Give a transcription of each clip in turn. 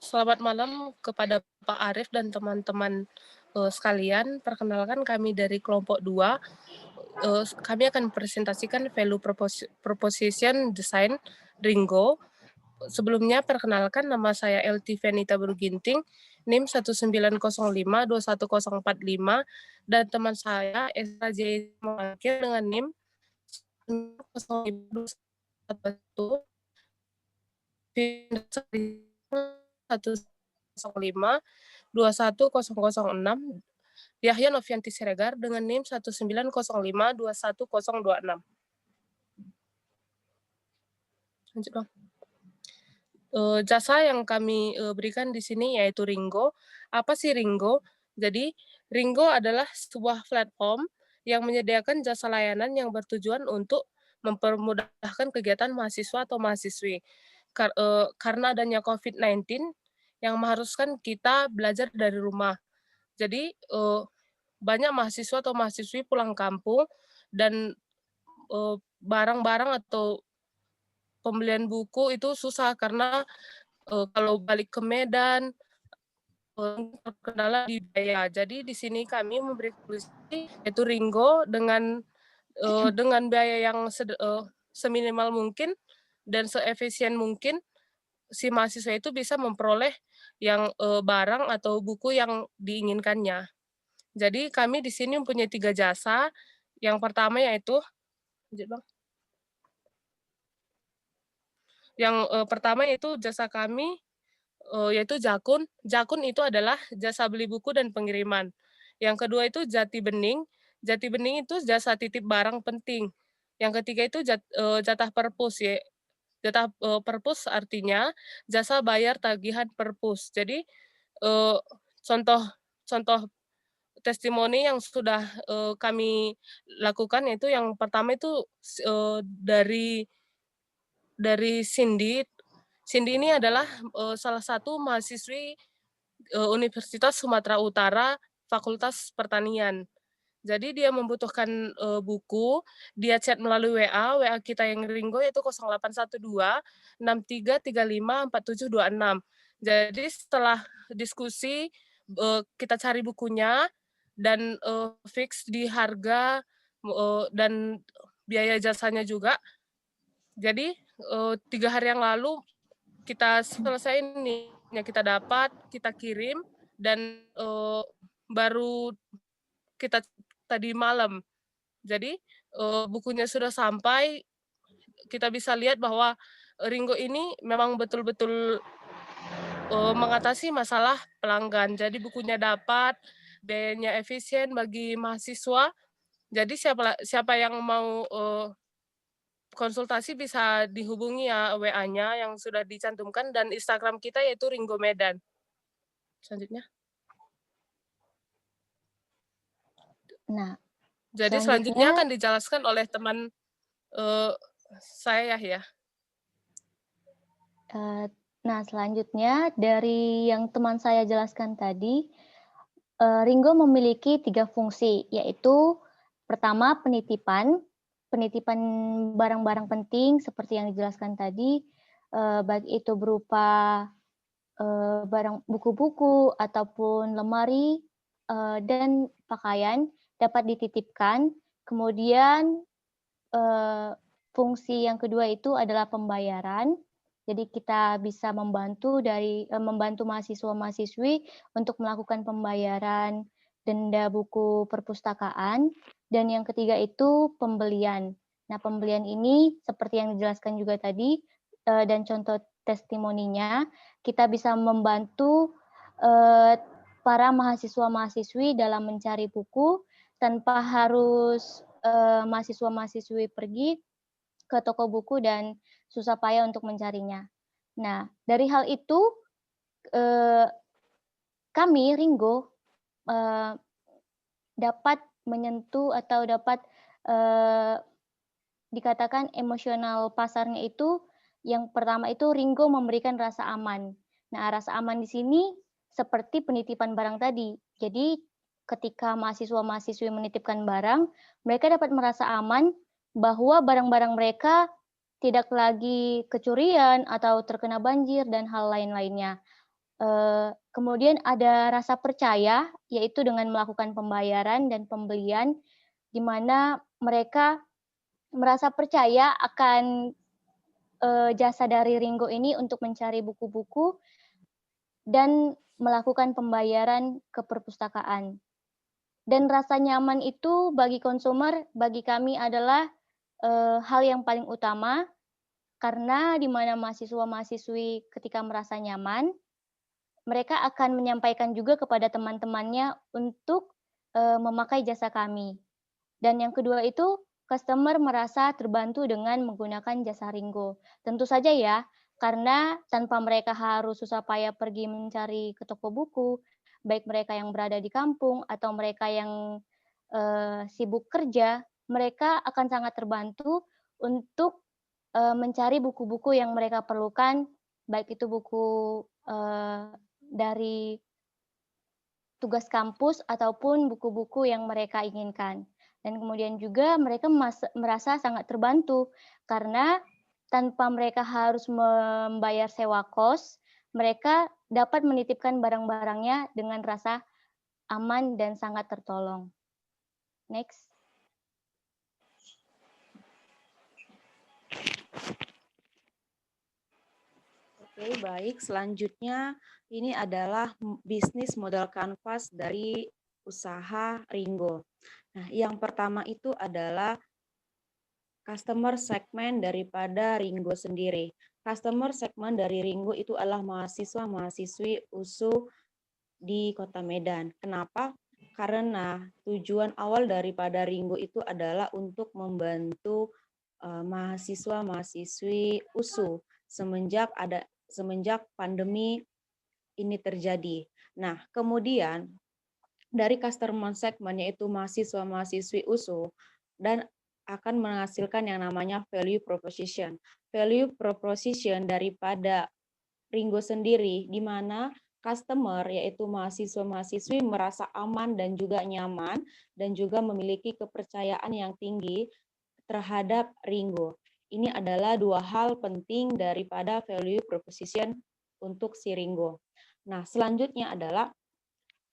Selamat malam kepada Pak Arif dan teman-teman, sekalian. Perkenalkan kami dari kelompok 2. Kami akan presentasikan value proposition design Ringo. Sebelumnya perkenalkan nama saya Elty Venita Berginting, NIM 190521045 dan teman saya Esra J. Mangkir dengan NIM 1905211 105 Yahya Novianti Siregar dengan NIM 190521026. Lanjut dong. Jasa yang kami berikan di sini yaitu Ringo. Apa sih Ringo? Jadi Ringo adalah sebuah platform yang menyediakan jasa layanan yang bertujuan untuk mempermudahkan kegiatan mahasiswa atau mahasiswi. Karena adanya COVID-19 yang mengharuskan kita belajar dari rumah. Jadi banyak mahasiswa atau mahasiswi pulang kampung dan barang-barang atau pembelian buku itu susah karena kalau balik ke Medan terkendala di biaya. Jadi di sini kami memberi solusi yaitu Ringo dengan biaya yang seminimal mungkin dan seefisien mungkin si mahasiswa itu bisa memperoleh yang barang atau buku yang diinginkannya. Jadi kami di sini mempunyai 3 jasa. Yang pertama yaitu pertama yaitu jasa kami, yaitu Jakun. Jakun itu adalah jasa beli buku dan pengiriman. Yang kedua itu Jati Bening. Jati Bening itu jasa titip barang penting. Yang ketiga itu jatah perpus ya. Jatah perpus artinya jasa bayar tagihan perpus. Jadi contoh contoh testimoni yang sudah kami lakukan yaitu yang pertama itu dari Cindy. Cindy ini adalah salah satu mahasiswi Universitas Sumatera Utara, Fakultas Pertanian. Jadi dia membutuhkan buku, dia chat melalui WA kita yang Ringo yaitu 0812 63354726. Jadi setelah diskusi kita cari bukunya dan fix di harga dan biaya jasanya juga. Jadi 3 hari yang lalu kita selesai nih, yang kita dapat, kita kirim dan baru kita tadi malam. Jadi bukunya sudah sampai, kita bisa lihat bahwa Ringo ini memang betul-betul mengatasi masalah pelanggan. Jadi bukunya dapat, biayanya efisien bagi mahasiswa. Jadi siapa yang mau konsultasi bisa dihubungi ya WA-nya yang sudah dicantumkan dan Instagram kita yaitu Ringo Medan. Selanjutnya. Nah, Jadi selanjutnya akan dijelaskan oleh teman saya ya. Nah, selanjutnya dari yang teman saya jelaskan tadi, Ringo memiliki 3 fungsi, yaitu pertama penitipan barang-barang penting seperti yang dijelaskan tadi, baik itu berupa barang buku-buku ataupun lemari dan pakaian dapat dititipkan. Kemudian fungsi yang kedua itu adalah pembayaran. Jadi kita bisa membantu mahasiswa-mahasiswi untuk melakukan pembayaran denda buku perpustakaan. Dan yang ketiga itu pembelian. Nah, pembelian ini seperti yang dijelaskan juga tadi dan contoh testimoninya, kita bisa membantu para mahasiswa-mahasiswi dalam mencari buku tanpa harus mahasiswa-mahasiswi pergi ke toko buku dan susah payah untuk mencarinya. Nah, dari hal itu kami Ringo dapat menyentuh atau dapat dikatakan emosional pasarnya itu yang pertama itu Ringo memberikan rasa aman. Nah, rasa aman di sini seperti penitipan barang tadi. Jadi ketika mahasiswa-mahasiswi menitipkan barang, mereka dapat merasa aman bahwa barang-barang mereka tidak lagi kecurian atau terkena banjir dan hal lain-lainnya. Kemudian ada rasa percaya, yaitu dengan melakukan pembayaran dan pembelian, di mana mereka merasa percaya akan, jasa dari Ringo ini untuk mencari buku-buku dan melakukan pembayaran ke perpustakaan. Dan rasa nyaman itu bagi konsumer, bagi kami adalah, hal yang paling utama, karena di mana mahasiswa-mahasiswi ketika merasa nyaman, mereka akan menyampaikan juga kepada teman-temannya untuk, memakai jasa kami. Dan yang kedua itu, customer merasa terbantu dengan menggunakan jasa Ringo. Tentu saja ya, karena tanpa mereka harus susah payah pergi mencari ke toko buku, baik mereka yang berada di kampung atau mereka yang, sibuk kerja, mereka akan sangat terbantu untuk, mencari buku-buku yang mereka perlukan, baik itu buku, dari tugas kampus ataupun buku-buku yang mereka inginkan. Dan kemudian juga mereka merasa sangat terbantu karena tanpa mereka harus membayar sewa kos, mereka dapat menitipkan barang-barangnya dengan rasa aman dan sangat tertolong. Next. Oke, baik. Selanjutnya ini adalah bisnis model kanvas dari usaha Ringo. Nah, yang pertama itu adalah customer segment daripada Ringo sendiri. Customer segment dari Ringo itu adalah mahasiswa-mahasiswi USU di Kota Medan. Kenapa? Karena tujuan awal daripada Ringo itu adalah untuk membantu mahasiswa-mahasiswi USU semenjak pandemi ini terjadi. Nah, kemudian dari customer segment yaitu mahasiswa-mahasiswi USU dan akan menghasilkan yang namanya value proposition. Value proposition daripada Ringo sendiri di mana customer yaitu mahasiswa-mahasiswi merasa aman dan juga nyaman dan juga memiliki kepercayaan yang tinggi terhadap Ringo. Ini adalah dua hal penting daripada value proposition untuk si Ringo. Nah, selanjutnya adalah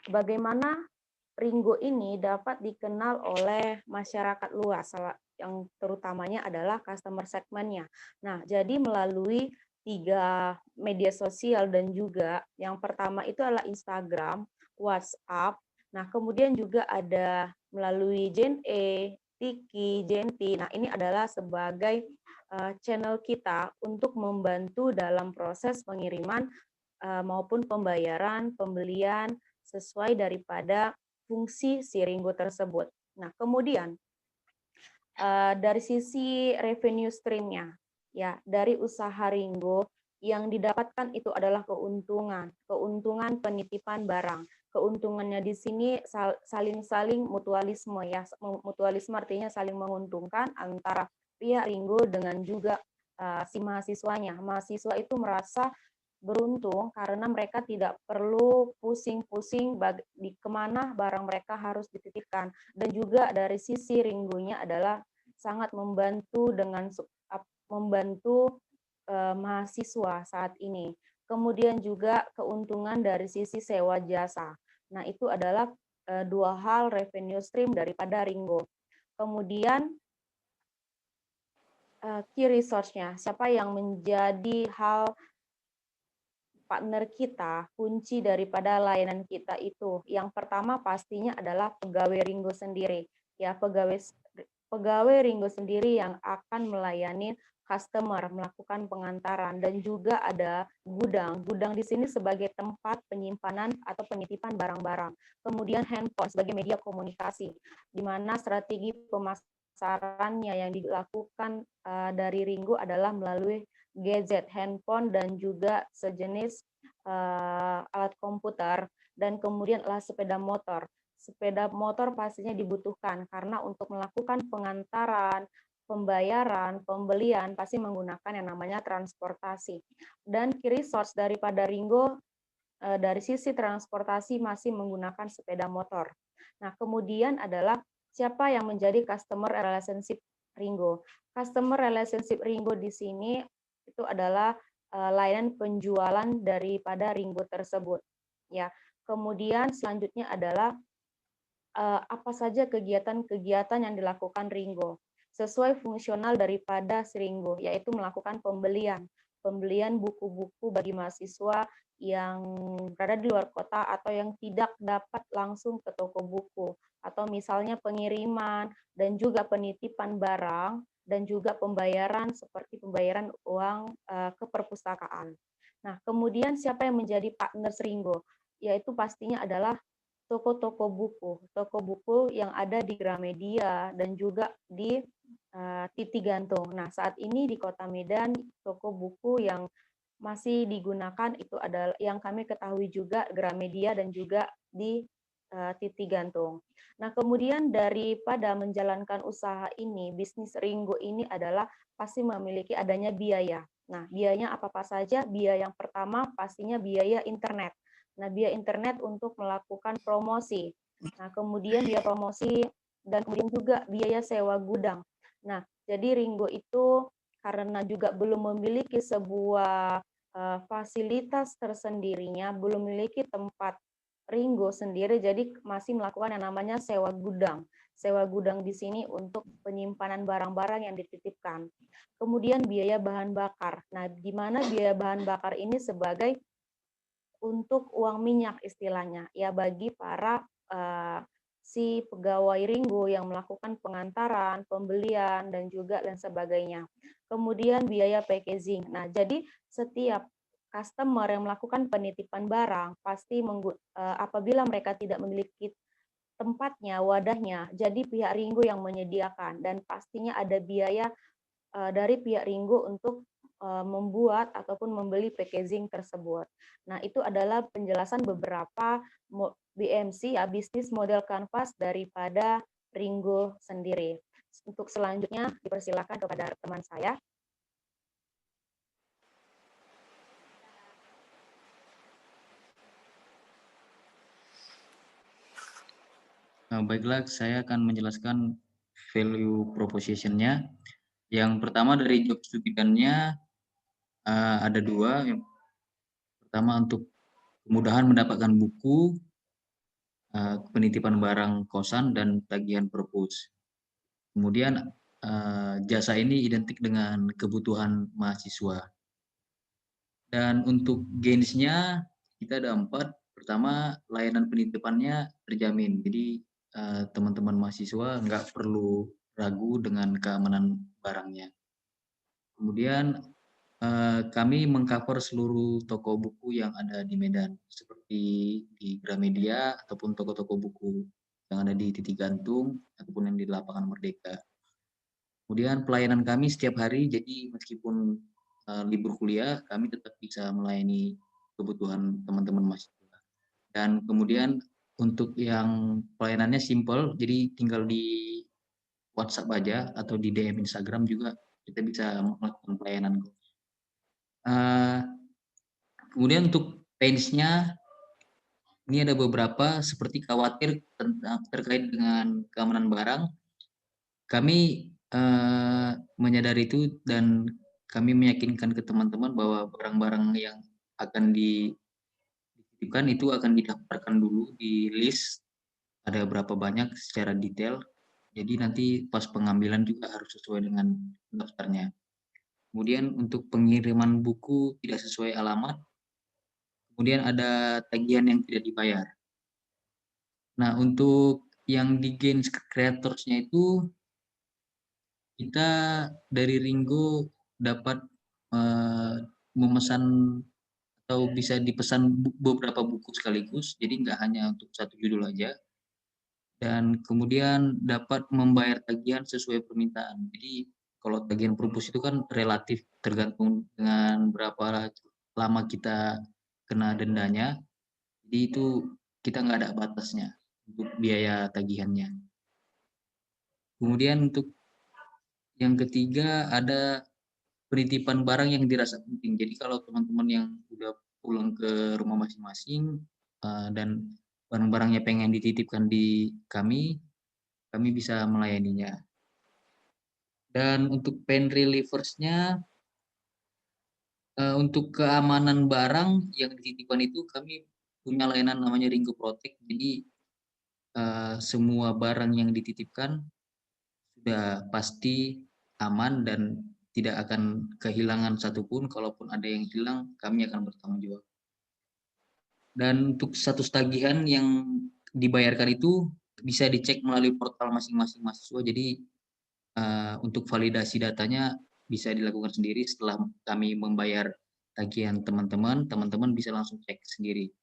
bagaimana Ringo ini dapat dikenal oleh masyarakat luas, yang terutamanya adalah customer segmentnya. Nah, jadi melalui 3 media sosial dan juga yang pertama itu adalah Instagram, WhatsApp, nah kemudian juga ada melalui Gen E, Tiki, Genti. Nah, ini adalah sebagai channel kita untuk membantu dalam proses pengiriman maupun pembayaran, pembelian sesuai daripada fungsi si Ringo tersebut. Nah, kemudian dari sisi revenue stream-nya, ya dari usaha Ringo yang didapatkan itu adalah keuntungan penitipan barang. Keuntungannya di sini saling mutualisme ya, mutualisme artinya saling menguntungkan antara pihak Ringo dengan juga si mahasiswanya. Mahasiswa itu merasa beruntung karena mereka tidak perlu pusing-pusing di kemana barang mereka harus dititipkan. Dan juga dari sisi Ringonya adalah sangat membantu membantu mahasiswa saat ini. Kemudian juga keuntungan dari sisi sewa jasa. Nah, itu adalah dua hal revenue stream daripada Ringo. Kemudian key resource-nya, siapa yang menjadi partner kita, kunci daripada layanan kita itu. Yang pertama pastinya adalah pegawai Ringo sendiri. Ya, pegawai Ringo sendiri yang akan melayani customer, melakukan pengantaran, dan juga ada gudang. Gudang di sini sebagai tempat penyimpanan atau penitipan barang-barang. Kemudian handphone sebagai media komunikasi, di mana strategi pemasarannya yang dilakukan dari Ringo adalah melalui gadget, handphone, dan juga sejenis alat komputer, dan kemudian adalah sepeda motor. Sepeda motor pastinya dibutuhkan karena untuk melakukan pengantaran, pembayaran, pembelian pasti menggunakan yang namanya transportasi. Dan key resource daripada Ringo dari sisi transportasi masih menggunakan sepeda motor. Nah, kemudian adalah siapa yang menjadi customer relationship Ringo. Customer relationship Ringo di sini itu adalah layanan penjualan daripada Ringo tersebut. Ya, kemudian selanjutnya adalah apa saja kegiatan-kegiatan yang dilakukan Ringo sesuai fungsional daripada si Ringo, yaitu melakukan pembelian buku-buku bagi mahasiswa yang berada di luar kota atau yang tidak dapat langsung ke toko buku, atau misalnya pengiriman dan juga penitipan barang dan juga pembayaran seperti pembayaran uang ke perpustakaan. Nah, kemudian siapa yang menjadi partner Ringo? Yaitu pastinya adalah toko buku yang ada di Gramedia dan juga di Titi Gantung. Nah, saat ini di Kota Medan, toko buku yang masih digunakan itu adalah yang kami ketahui juga Gramedia dan juga di Titi Gantung. Nah, kemudian daripada menjalankan usaha ini, bisnis Ringo ini adalah pasti memiliki adanya biaya. Nah, biayanya apa-apa saja? Biaya yang pertama pastinya biaya internet. Nah, biaya internet untuk melakukan promosi. Nah, kemudian biaya promosi dan kemudian juga biaya sewa gudang. Nah, jadi Ringo itu karena juga belum memiliki sebuah fasilitas tersendirinya, belum memiliki tempat Ringo sendiri, jadi masih melakukan yang namanya sewa gudang. Sewa gudang di sini untuk penyimpanan barang-barang yang dititipkan. Kemudian biaya bahan bakar. Nah, di mana biaya bahan bakar ini sebagai untuk uang minyak istilahnya, ya bagi para si pegawai Ringo yang melakukan pengantaran, pembelian, dan juga dan sebagainya. Kemudian biaya packaging. Nah, jadi setiap customer yang melakukan penitipan barang pasti apabila mereka tidak memiliki tempatnya, wadahnya, jadi pihak Ringo yang menyediakan dan pastinya ada biaya dari pihak Ringo untuk membuat ataupun membeli packaging tersebut. Nah, itu adalah penjelasan beberapa BMC ya, bisnis model kanvas daripada Ringo sendiri. Untuk selanjutnya dipersilakan kepada teman saya. Baiklah, saya akan menjelaskan value proposition-nya. Yang pertama dari job stupidity-nya ada dua. Yang pertama untuk kemudahan mendapatkan buku, penitipan barang kosan, dan tagihan perpus. Kemudian jasa ini identik dengan kebutuhan mahasiswa. Dan untuk gains-nya kita ada 4. Pertama, layanan penitipannya terjamin. Jadi teman-teman mahasiswa nggak perlu ragu dengan keamanan barangnya. Kemudian kami mengcover seluruh toko buku yang ada di Medan, seperti di Gramedia ataupun toko-toko buku yang ada di Titik Gantung ataupun yang di Lapangan Merdeka. Kemudian pelayanan kami setiap hari, jadi meskipun libur kuliah, kami tetap bisa melayani kebutuhan teman-teman mahasiswa. Dan kemudian untuk yang pelayanannya simple, jadi tinggal di WhatsApp aja atau di DM Instagram juga kita bisa melakukan pelayanan. Kemudian untuk pains-nya ini ada beberapa, seperti khawatir terkait dengan keamanan barang. Kami menyadari itu dan kami meyakinkan ke teman-teman bahwa barang-barang yang akan dititipkan itu akan didaftarkan dulu di list, ada berapa banyak secara detail. Jadi nanti pas pengambilan juga harus sesuai dengan daftarnya. Kemudian untuk pengiriman buku tidak sesuai alamat. Kemudian ada tagihan yang tidak dibayar. Nah, untuk yang di Gains Creators-nya itu kita dari Ringo dapat memesan atau bisa dipesan beberapa buku sekaligus, jadi nggak hanya untuk satu judul aja. Dan kemudian dapat membayar tagihan sesuai permintaan. Jadi kalau tagihan perpus itu kan relatif tergantung dengan berapa lama kita kena dendanya. Jadi itu kita nggak ada batasnya untuk biaya tagihannya. Kemudian untuk yang ketiga ada penitipan barang yang dirasa penting. Jadi kalau teman-teman yang udah pulang ke rumah masing-masing dan barang-barangnya pengen dititipkan di kami bisa melayaninya. Dan untuk pain relieversnya, untuk keamanan barang yang dititipkan itu kami punya layanan namanya Ringo Protect. Jadi semua barang yang dititipkan sudah pasti aman dan tidak akan kehilangan satupun. Kalaupun ada yang hilang, kami akan bertanggung jawab. Dan untuk status tagihan yang dibayarkan itu bisa dicek melalui portal masing-masing mahasiswa. Jadi untuk validasi datanya bisa dilakukan sendiri setelah kami membayar tagihan teman-teman, teman-teman bisa langsung cek sendiri.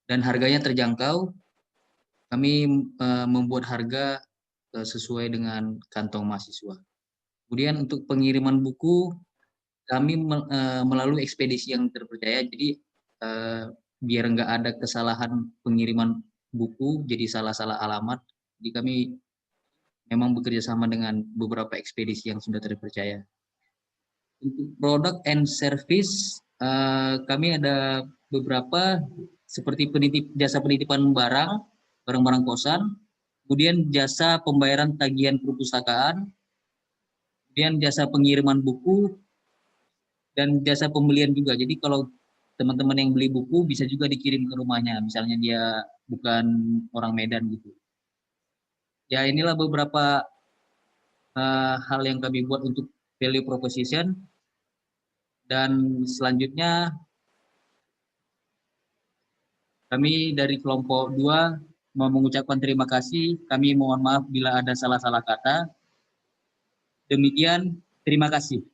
Dan harganya terjangkau, kami membuat harga sesuai dengan kantong mahasiswa. Kemudian untuk pengiriman buku, kami melalui ekspedisi yang terpercaya, jadi biar nggak ada kesalahan pengiriman buku, jadi salah-salah alamat, jadi kami memang bekerja sama dengan beberapa ekspedisi yang sudah terpercaya. Untuk produk and service, kami ada beberapa seperti jasa penitipan barang-barang kosan, kemudian jasa pembayaran tagihan perpustakaan, kemudian jasa pengiriman buku, dan jasa pembelian juga. Jadi kalau teman-teman yang beli buku bisa juga dikirim ke rumahnya, misalnya dia bukan orang Medan gitu. Ya inilah beberapa hal yang kami buat untuk value proposition. Dan selanjutnya kami dari kelompok 2 mau mengucapkan terima kasih. Kami mohon maaf bila ada salah-salah kata. Demikian, terima kasih.